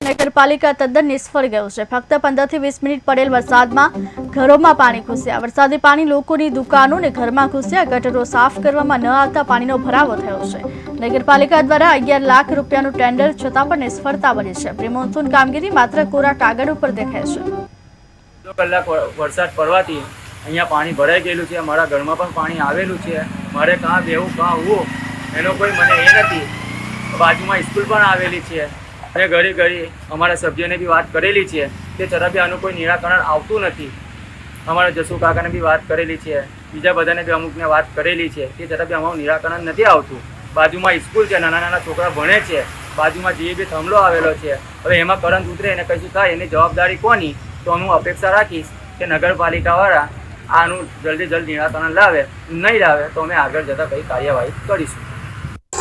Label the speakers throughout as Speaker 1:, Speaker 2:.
Speaker 1: નગરપાલિકા તદ્દન નિષ્ફળ ગયું છે। ફક્ત 15 થી 20 મિનિટ પડેલ વરસાદમાં ઘરોમાં પાણી ઘૂસ્યા। વરસાદી પાણી લોકોની દુકાનો અને ઘરમાં ઘૂસ્યા। ગટરો સાફ કરવામાં ન આવતા પાણીનો ભરાવો થયો છે। નગરપાલિકા દ્વારા 11 લાખ રૂપિયાનું ટેન્ડર છતાં પણ નિષ્ફળતા બની છે। પ્રી મોન્સૂન કામગીરી માત્ર કોરા કાગળ ઉપર દેખાય છે।
Speaker 2: 2 કલાક વરસાદ પડવાથી અહીંયા પાણી ભરાઈ ગયેલું છે। મારા ઘરમાં પણ પાણી આવેલું છે। મારે કાં બેવું કાં હોવું એનો કોઈ મને એ નથી। બાજુમાં સ્કૂલ પણ આવેલી છે અને ઘરે અમારા સભ્યોને બી વાત કરેલી છે તે છતાં બી આનું કોઈ નિરાકરણ આવતું નથી। અમારા જસુ કાકાને બી વાત કરેલી છે, બીજા બધાને બી અમુકને વાત કરેલી છે તે છતાં બી અમારું નિરાકરણ નથી આવતું। બાજુમાં સ્કૂલ છે, નાના નાના છોકરા ભણે છે, બાજુમાં જે બી થાંભલો આવેલો છે, હવે એમાં કરંટ ઉતરે અને કશું થાય એની જવાબદારી કોની? તો હું અપેક્ષા રાખીશ કે નગરપાલિકાવાળા આનું જલ્દી નિરાકરણ લાવે। નહીં લાવે તો અમે આગળ જતાં કઈ કાર્યવાહી કરીશું।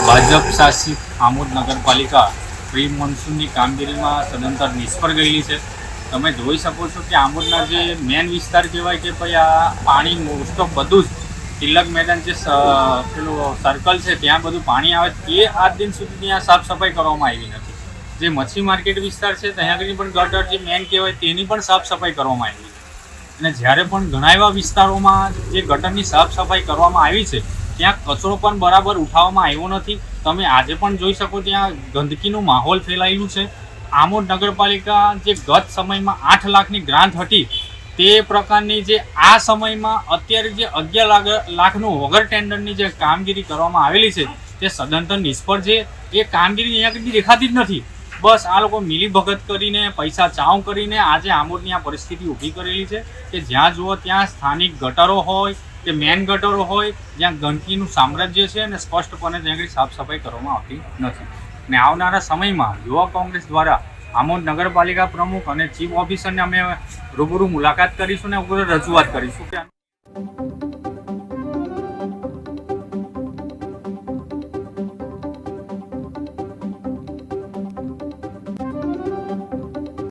Speaker 3: ભાજપ શાસિત આમોદ નગરપાલિકા પ્રી મોન્સૂનની કામગીરીમાં સદંતર નિષ્ફળ ગયેલી છે। તમે જોઈ શકો છો કે આમોદના જે મેન વિસ્તાર કહેવાય કે ભાઈ આ પાણી મોસ્ટ ઓફ બધું જ તિલક મેદાન જે પેલું સર્કલ છે ત્યાં બધું પાણી આવે એ આજ દિન સુધી ત્યાં સાફ સફાઈ કરવામાં આવી નથી। જે મચ્છી માર્કેટ વિસ્તાર છે ત્યાં આગળ પણ ગટર જે મેન કહેવાય તેની પણ સાફ સફાઈ કરવામાં આવી છે। અને જ્યારે પણ ઘણા એવા વિસ્તારોમાં જે ગટરની સાફ સફાઈ કરવામાં આવી છે ત્યાં કચરો પણ બરાબર ઉઠાવવામાં આવ્યો નથી। તમે આજે પણ જોઈ શકો ત્યાં ગંદકીનો માહોલ ફેલાયેલું છે। આમોદ નગરપાલિકા જે ગત સમયમાં 8 લાખની ગ્રાન્ટ હતી તે પ્રકારની જે આ સમયમાં અત્યારે જે 11 લાખનું વગર ટેન્ડરની જે કામગીરી કરવામાં આવેલી છે તે સદંતર નિષ્ફળ છે। એ કામગીરી અહીંયા સુધી દેખાતી જ નથી। બસ આ લોકો મિલીભગત કરીને પૈસા ચાવ કરીને આજે આમોદની આ પરિસ્થિતિ ઊભી કરેલી છે કે જ્યાં જુઓ ત્યાં સ્થાનિક ગટરો હોય કે મેન ગટરો હોય જ્યાં ગંદકીનું સામ્રાજ્ય છે અને સ્પષ્ટપણે ત્યાં સાફ સફાઈ કરવામાં આવતી નથી। ને આવનારા સમયમાં યુવા કોંગ્રેસ દ્વારા આમોદ નગરપાલિકા પ્રમુખ અને ચીફ ઓફિસરને અમે રૂબરૂ મુલાકાત કરીશું ને રજૂઆત કરીશું કે